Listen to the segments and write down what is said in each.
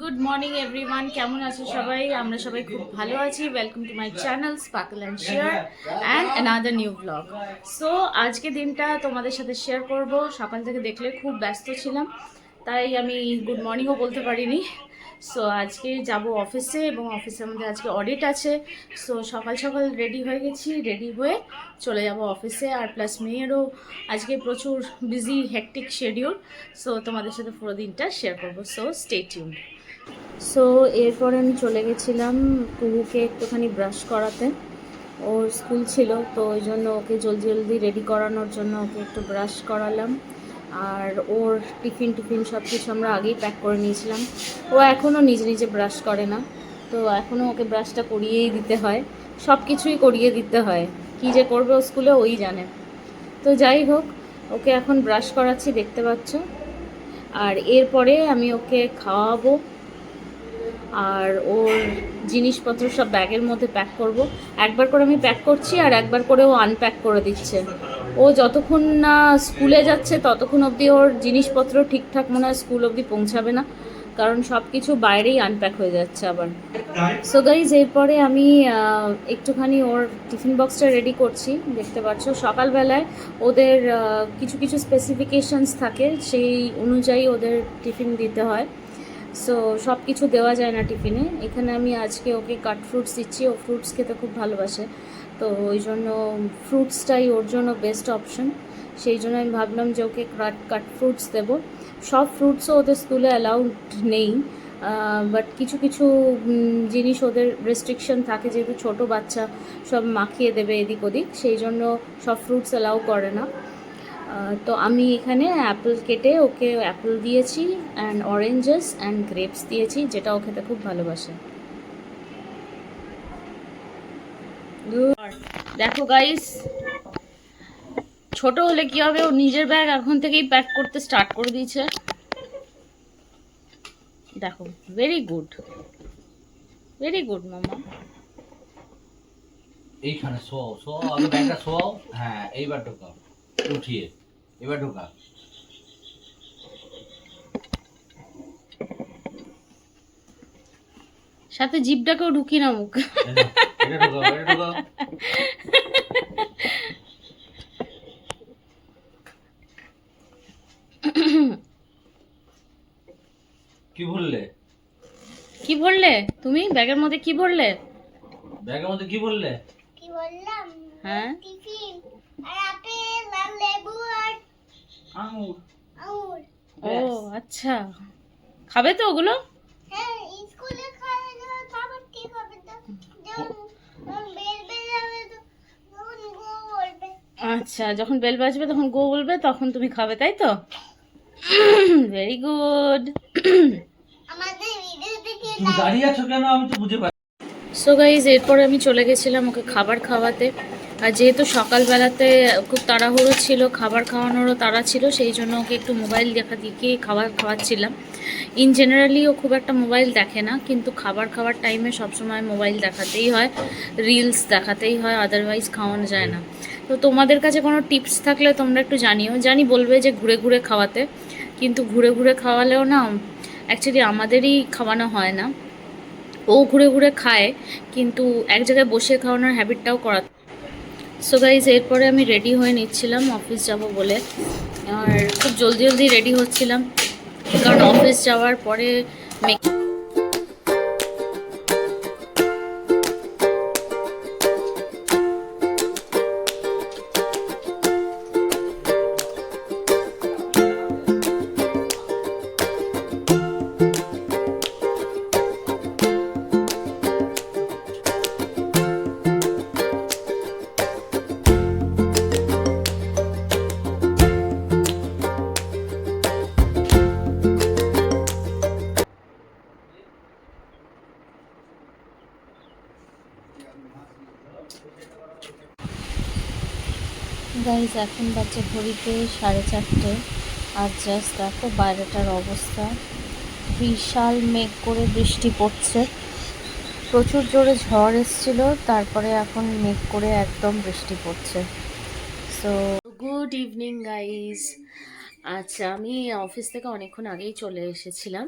Good morning everyone, কেমন আছো সবাই? আমরা সবাই খুব ভালো আছি। Welcome to my channel sparkle and share and another new blog. So আজকে দিনটা তোমাদের সাথে শেয়ার করব। সকাল থেকে দেখলে খুব ব্যস্ত ছিলাম, তাই আমি গুড মর্নিংও বলতে পারিনি। সো আজকে যাব অফিসে এবং অফিসের মধ্যে আজকে অডিট আছে। সো সকাল সকাল রেডি হয়ে গেছি, রেডি হয়ে চলে যাব অফিসে। আর প্লাস মেয়েরও আজকে প্রচুর বিজি হেকটিক শিডিউল। সো তোমাদের সাথে পুরো দিনটা শেয়ার করবো। So stay tuned. সো এরপরে আমি চলে গেছিলাম কুহুকে একটুখানি ব্রাশ করাতে। ওর স্কুল ছিল, তো ওই জন্য ওকে জলদি জলদি রেডি করানোর জন্য ওকে একটু ব্রাশ করালাম। আর ওর টিফিন সব কিছু আমরা আগেই প্যাক করে নিয়েছিলাম। ও এখনও নিজে নিজে ব্রাশ করে না, তো এখনও ওকে ব্রাশটা করিয়েই দিতে হয়, সব কিছুই করিয়ে দিতে হয়। কী যে করবে ও স্কুলে ওই জানে। তো যাই হোক, ওকে এখন ব্রাশ করাচ্ছি, দেখতে পাচ্ছ। আর এরপরে আমি ওকে খাওয়াবো, আর ওর জিনিসপত্র সব ব্যাগের মধ্যে প্যাক করব। একবার করে আমি প্যাক করছি আর একবার করে ও আনপ্যাক করে দিচ্ছে। ও যতক্ষণ না স্কুলে যাচ্ছে ততক্ষণ অবধি ওর জিনিসপত্র ঠিকঠাক মনে হয় স্কুল অবধি পৌঁছাবে না, কারণ সব কিছু বাইরেই আনপ্যাক হয়ে যাচ্ছে আবার। সো গাইজ, এরপরে আমি একটুখানি ওর টিফিন বক্সটা রেডি করছি। দেখতে পাচ্ছ সকালবেলায় ওদের কিছু কিছু স্পেসিফিকেশনস থাকে, সেই অনুযায়ী ওদের টিফিন দিতে হয়। সো সব কিছু দেওয়া যায় না টিফিনে। এখানে আমি আজকে ওকে কাট ফ্রুটস দিচ্ছি, ও ফ্রুটস খেতে খুব ভালোবাসে, তো ওই জন্য ফ্রুটসটাই ওর জন্য বেস্ট অপশন। সেই জন্য আমি ভাবলাম যে ওকে কাট ফ্রুটস দেবো। সব ফ্রুটসও ওদের স্কুলে অ্যালাউড নেই, বাট কিছু কিছু জিনিস ওদের রেস্ট্রিকশন থাকে, যেহেতু ছোটো বাচ্চা সব মাখিয়ে দেবে এদিক ওদিক, সেই জন্য সব ফ্রুটস অ্যালাউ করে না। তো আমি এখানে অ্যাপেল কেটে ওকে অ্যাপেল দিয়েছি, অ্যান্ড অরেঞ্জেস অ্যান্ড গ্রেপস দিয়েছি, যেটা ও খেতে খুব ভালোবাসে। দেখো গাইস, ছোট হলে কি হবে, ও নিজের ব্যাগ এখন থেকেই প্যাক করতে স্টার্ট করে দিয়েছে। দেখো, ভেরি গুড, ভেরি গুড মামা। এইখানে শোয়াও শোয়াও, আগে ব্যাগটা শোয়াও। হ্যাঁ, এইবার ঢোকাও, উঠিয়ে এবার ঢোকা। সাথে জিভটাকেও ঢুকি না মুখ। এটা ঢোকাও, এটা ঢোকাও। কি বললে? কি ভরলে তুমি ব্যাগের মধ্যে? কি ভরলে ব্যাগের মধ্যে? কি বললে? কি বললাম? হ্যাঁ, টিফিন আর আপেল আর লেবু আর আঙুর। আঙুর। ও আচ্ছা, খাবে তো ওগুলো? হ্যাঁ, স্কুলে খাওয়া দাওয়া খাবার ঠিক হবে তো, যখন বের বের হবে তো তখন গো বলবে। আচ্ছা, যখন বেল বাজবে তখন গো বলবে, তখন তুমি খাবে, তাই তো? Very good. আমাদের ভিডিও দেখে তুমি দাঁড়িয়ে আছো কেন? আমি তো বুঝে পাই। সো গাইজ, এরপরে আমি চলে গেছিলাম ওকে খাবার খাওয়াতে। আর যেহেতু সকালবেলাতে খুব তাড়াহুড়ো ছিল, খাবার খাওয়ানোরও তাড়া ছিল, সেই জন্য ওকে একটু মোবাইল দেখিয়ে খাবার খাওয়াচ্ছিলাম। ইন জেনারেলি ও খুব একটা মোবাইল দেখে না, কিন্তু খাবার খাওয়ার টাইমে সবসময় মোবাইল দেখাতেই হয়, রিলস দেখাতেই হয়, আদারওয়াইজ খাওয়ানো যায় না। তো তোমাদের কাছে কোনো টিপস থাকলে তোমরা একটু জানিও। জানি বলবে যে ঘুরে ঘুরে খাওয়াতে, কিন্তু ঘুরে ঘুরে খাওয়ালেও না অ্যাকচুয়ালি আমাদেরই খাওয়ানো হয় না। ও ঘুরে ঘুরে খায়, কিন্তু এক জায়গায় বসে খাওয়ানোর হ্যাবিটটাও করা। সো গাইজ, এরপরে আমি রেডি হয়ে নিচ্ছিলাম অফিস যাব বলে। আর খুব জলদি জলদি রেডি হচ্ছিলাম, কারণ অফিস যাওয়ার পরে গাইজ এখন বাচ্চা ঘড়িতে 4:30, আর জাস্ট দেখো বাইরেটার অবস্থা। বিশাল মেঘ করে বৃষ্টি পড়ছে, প্রচুর জোরে ঝড় এসেছিল, তারপরে এখন মেঘ করে একদম বৃষ্টি পড়ছে। So good evening guys. আচ্ছা, আমি অফিস থেকে অনেকক্ষণ আগেই চলে এসেছিলাম।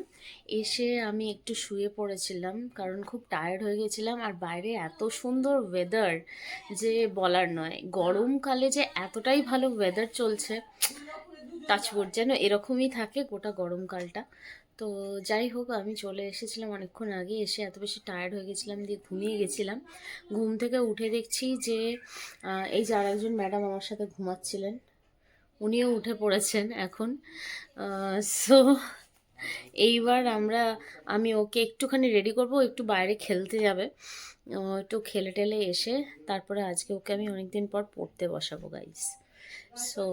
এসে আমি একটু শুয়ে পড়েছিলাম কারণ খুব টায়ার্ড হয়ে গেছিলাম। আর বাইরে এত সুন্দর ওয়েদার যে বলার নয়। গরমকালে যে এতটাই ভালো ওয়েদার চলছে, টাচউড যেন এরকমই থাকে গোটা গরমকালটা। তো যাই হোক, আমি চলে এসেছিলাম অনেকক্ষণ আগে। এসে এত বেশি টায়ার্ড হয়ে গেছিলাম, দিয়ে ঘুমিয়ে গেছিলাম। ঘুম থেকে উঠে দেখছি যে এই যে আরেকজন ম্যাডাম আমার সাথে ঘুমাচ্ছিলেন, উনিও উঠে পড়েছেন এখন। সো এইবার আমি ওকে একটুখানি রেডি করব, একটু বাইরে খেলতে যাবে। একটু খেলে টেলে এসে তারপরে আজকে ওকে আমি অনেকদিন পর পড়তে বসাবো গাইস। সো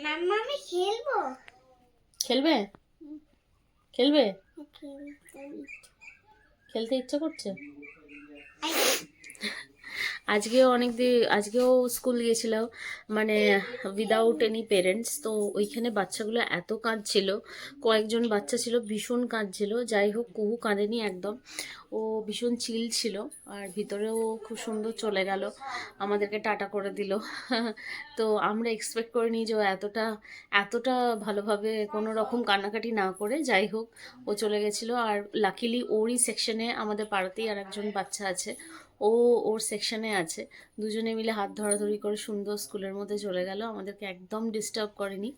মাম্মা আমি খেলবো। খেলবে খেলবে খেলতে খেলতে ইচ্ছা করছে? আই আজকেও স্কুল গিয়েছিল, মানে উইদাউট এনি পেরেন্টস। তো ওইখানে বাচ্চাগুলো এত কাঁদছিল, কয়েকজন বাচ্চা ছিল ভীষণ কাঁদছিল। যাই হোক, কুহু কাঁদেনি একদম, ও ভীষণ চিল ছিল। আর ভিতরেও খুব সুন্দর চলে গেল, আমাদেরকে টাটা করে দিল। তো আমরা এক্সপেক্ট করিনি যে ও এতটা ভালোভাবে কোনো রকম কান্নাকাটি না করে, যাই হোক ও চলে গেছিলো। আর লাকিলি ওরই সেকশনে, আমাদের পাড়াতেই আর একজন বাচ্চা আছে, ওর সেকশনে আছে। দুজনে মিলে হাত ধরাধরি করে সুন্দর স্কুলের মধ্যে চলে গেল, আমাদেরকে একদম ডিস্টার্ব করেনি।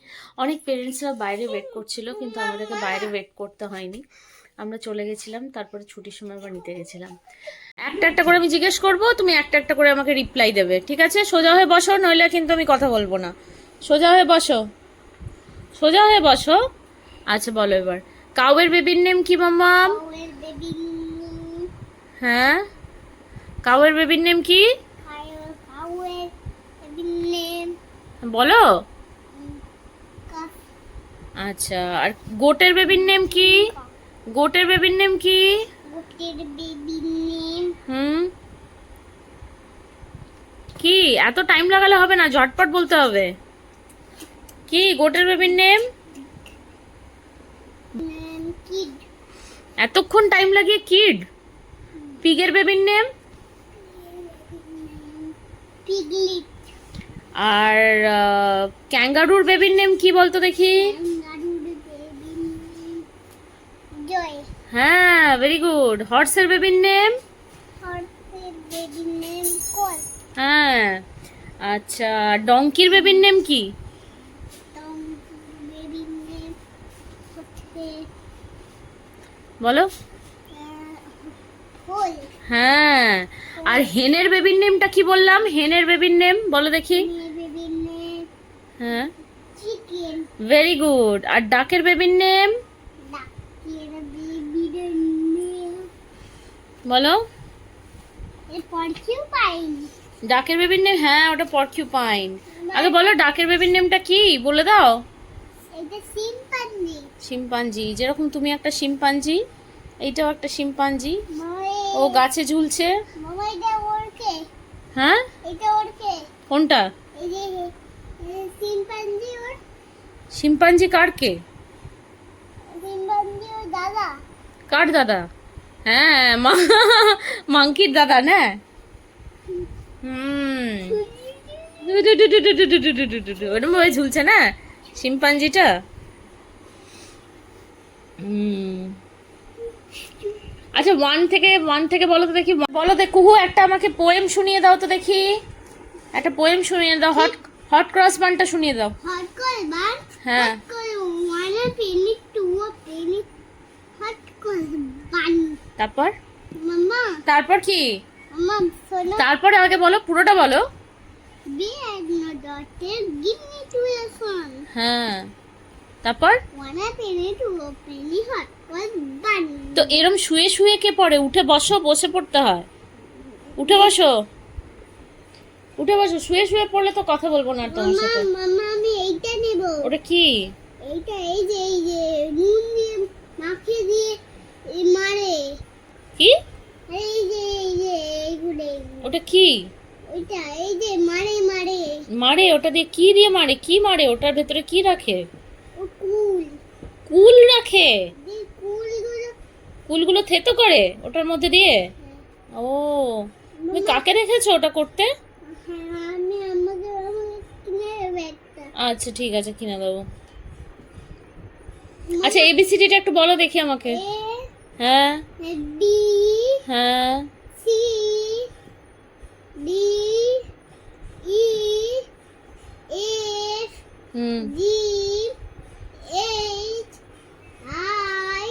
অনেক পেরেন্টসরা বাইরে ওয়েট করছিল, কিন্তু আমাদেরকে বাইরে ওয়েট করতে হয়নি, আমরা চলে গেছিলাম। তারপরে ছুটির সময় আবার নিতে গেছিলাম। একটা একটা করে আমি জিজ্ঞেস করব, তুমি একটা একটা করে আমাকে রিপ্লাই দেবে, ঠিক আছে? সোজা হয়ে বসো, নইলে কিন্তু আমি কথা বলবো না। সোজা হয়ে বসো, সোজা হয়ে বসো। আচ্ছা বলো এবার, কাউয়ের বেবির নেম কি মাম্মাম? ওয়েল বেবি হ্যাঁ, কাউয়ের বেবির নেম কি কাউয়ের বেবি নেম বলো। কাফ আচ্ছা, আর গোটের বেবির নেম কি? গোটের বেবির নেম কি? গোটের বেবি নেম হুম, কি? এত টাইম লাগালে হবে না, ঝটপট বলতে হবে। কি গোটের বেবির নেম? নেম কিড এতক্ষণ টাইম লাগিয়ে কিড? পিগের বেবির নেম? পিগলিট আর ক্যাঙ্গারুর বেবির নেম কি বলতো দেখি? গারুর বেবি নেম জয় হ্যাঁ, ভেরি গুড। হর্সের বেবির নেম? হর্সের বেবি নেম কল হ্যাঁ। আচ্ছা, ডঙ্কির বেবির নেম কি? টম বেবি নেম হচ্ছে বলো। হোল হ্যাঁ। আর হেনের বেবির নেমটা কি বললাম? হেনের বেবির নেম বলো দেখি। বেবি নেম হ্যাঁ, চিকেন ভেরি গুড। আর ডাকের বেবির নেম ডাকের বেবি নেম বলো। এর পরকিউ পাইন ডাকের বেবির নেম, হ্যাঁ ওটা পরকিউপাইন। আগে বলো ডাকের বেবির নেমটা কি বলে দাও। এটা শিম্পাঞ্জি শিম্পাঞ্জি, যেরকম তুমি একটা শিম্পাঞ্জি, এইটাও একটা শিম্পাঞ্জি। মামা ও গাছে ঝুলছে। মামা এটা ওরকে হ্যাঁ, এটা ওরকে কোনটা? এই যে শিম্পাঞ্জি ওর শিম্পাঞ্জি কার কে? শিম্পাঞ্জি ওর দাদা কার দাদা? হ্যাঁ, মাংকির দাদা না? হুম, ওরম ভাবে ঝুলছে না শিম্পাঞ্জিটা? হুম। আচ্ছা, ওয়ান থেকে বলো তো দেখি। বলো তো কুহু, একটা আমাকে পোয়েম শুনিয়ে দাও তো দেখি। একটা পোয়েম শুনিয়ে দাও, হট হট ক্রস বানটা শুনিয়ে দাও। হট কল বার হ্যাঁ, hot cross one penny two penny hot cross bun তারপর? মামা তারপর কি? মামা শোনো তারপরে আগে বলো, পুরোটা বলো। be at no daughter give me to a son হ্যাঁ, তারপর? one penny to a penny hot was bun তো এরম শুয়ে শুয়ে কে পড়ে? উঠে বসো, বসে পড়তে হয়। উঠে বসো, উঠে বসো। শুয়ে শুয়ে পড়লে তো কথা বলবো না আর তোমার মামা সাথে। মামা আমি এইটা নেব ওটা কি? এইটা এই যে নুন দিয়ে মাখিয়ে দিয়ে মারে কি? এই যে এইগুলো ওটা কি ওইটা এই যে মারে মারে মারে? ওটা দিয়ে কি দিয়ে মারে? কি মারে? ওটার ভেতরে কি রাখে? ও কুল কুল রাখে? এই কুলগুলো কুলগুলো থেতো করে ওটার মধ্যে দিয়ে? ও, তুমি কাকে রেখেছো ওটা করতে? হ্যাঁ আমি আমাকে কিনে দেবো একটা আচ্ছা ঠিক আছে, কিনে দেবো। আচ্ছা এবিসিডিটা একটু বলো দেখি আমাকে। A, হ্যাঁ B, হ্যাঁ C, D, E, F, hmm G, H, I,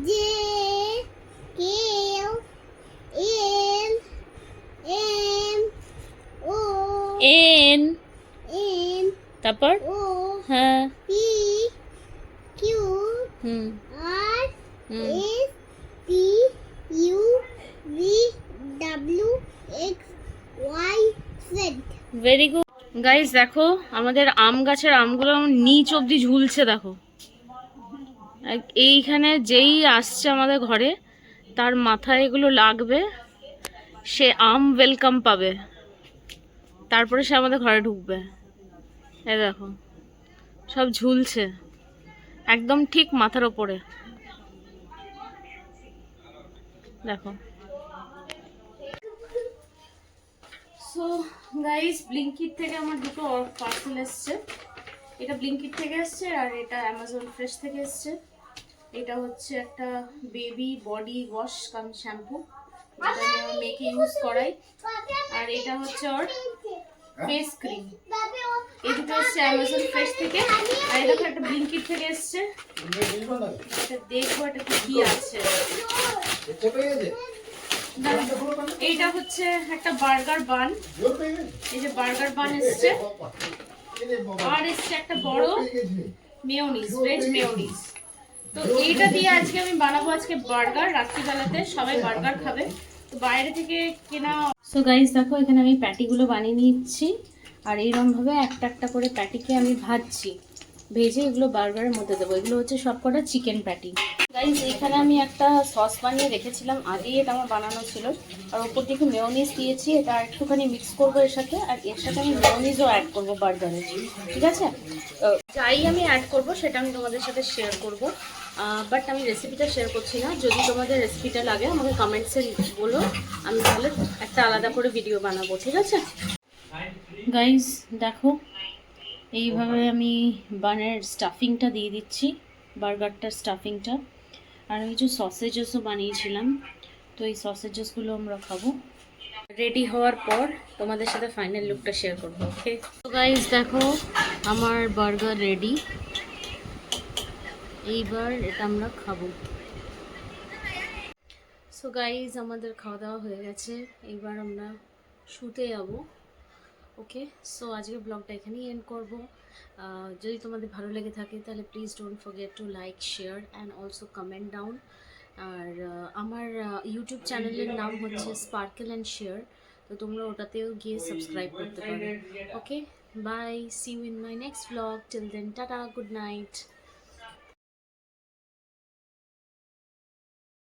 J, K, L, M, O, N N, তারপর O, হ্যাঁ P, Q, হুম R, হুম S, T, U, V, W, X, Y, Z. Very good guys. দেখো আমাদের আম গাছের আমগুলো নিচ অবধি ঝুলছে দেখো। এইখানে যেই আসছে আমাদের ঘরে তার মাথায় এগুলো লাগবে, সে আম ওয়েলকাম পাবে, তারপরে সে আমাদের ঘরে ঢুকবে। এই দেখো সব ঝুলছে একদম ঠিক মাথার ওপরে দেখো। সো গাইস ব্লিঙ্কিট থেকে আমার দুটো পার্সেল এসছে। এটা ব্লিঙ্কিট থেকে এসছে আর এটা অ্যামাজন ফ্রেশ থেকে এসছে। এটা হচ্ছে একটা বেবি বডি ওয়াশ কাম শ্যাম্পু, যেটা আমি আমার মেয়েকে ইউজ করাই। আর এটা হচ্ছে ওর ফেস ক্রিম। এই দুটো এসছে অ্যামাজন ফ্রেশ থেকে। আর এটা দেখো একটা ব্লিঙ্কিট থেকে এসছে। এটা দেখবো এটা কি আছে। এইটা হচ্ছে একটা বার্গার বান। এই যে বার্গার বান এসছে। আর এসছে একটা বড় মেয়োনিজ, ভেজ মেয়োনিজ। তো এইটা দিয়ে আজকে আমি বানাবো আজকে বার্গার। রাত্রিবেলাতে সবাই বার্গার খাবে, তো বাইরে থেকে কেনা। সো গাইস দেখো এখানে আমি প্যাটিগুলো বানিয়ে নিচ্ছি। আর এইরকম ভাবে একটা একটা করে প্যাটিকে আমি ভাজছি, ভেজে এগুলো বার্গারের মধ্যে দেবো। এগুলো হচ্ছে সবকটা চিকেন প্যাটি। গাইস এখানে আমি একটা সস বানিয়ে রেখেছিলাম আগেই, এটা আমার বানানো ছিল। আর ওপর থেকে মেয়োনিজ দিয়েছি, এটা একটুখানি মিক্স করবো এর সাথে। আর এর সাথে আমি মেয়োনিজও অ্যাড করবো বার্গারে, ঠিক আছে? যাই আমি অ্যাড করব সেটা আমি তোমাদের সাথে শেয়ার করব, বাট আমি রেসিপিটা শেয়ার করছি না। যদি তোমাদের রেসিপিটা লাগে আমাকে কমেন্টসে বলো, আমি তাহলে একটা আলাদা করে ভিডিও বানাবো, ঠিক আছে? গাইস দেখো এইভাবে আমি বানের স্টাফিংটা দিয়ে দিচ্ছি, বার্গারটার স্টাফিংটা। আর আমি কিছু সসেজেসও বানিয়েছিলাম, তো এই সসেজেসগুলো আমরা খাবো। রেডি হওয়ার পর তোমাদের সাথে ফাইনাল লুকটা শেয়ার করবো, ওকে? তো গাইস দেখো আমার বার্গার রেডি। এইবার এটা আমরা খাবো। সো গাইস আমাদের খাওয়া দাওয়া হয়ে গেছে, এইবার আমরা শুতে যাবো, ওকে? সো আজকের ব্লগটা এখানেই এন্ড করবো। যদি তোমাদের ভালো লেগে থাকে তাহলে please don't forget to like, share and also comment down. আর আমার ইউটিউব চ্যানেলের নাম হচ্ছে স্পার্কেল অ্যান্ড শেয়ার, তো তোমরা ওটাতেও গিয়ে সাবস্ক্রাইব করতে পারো, okay? Bye, see you in my next blog. Till then tata, good night.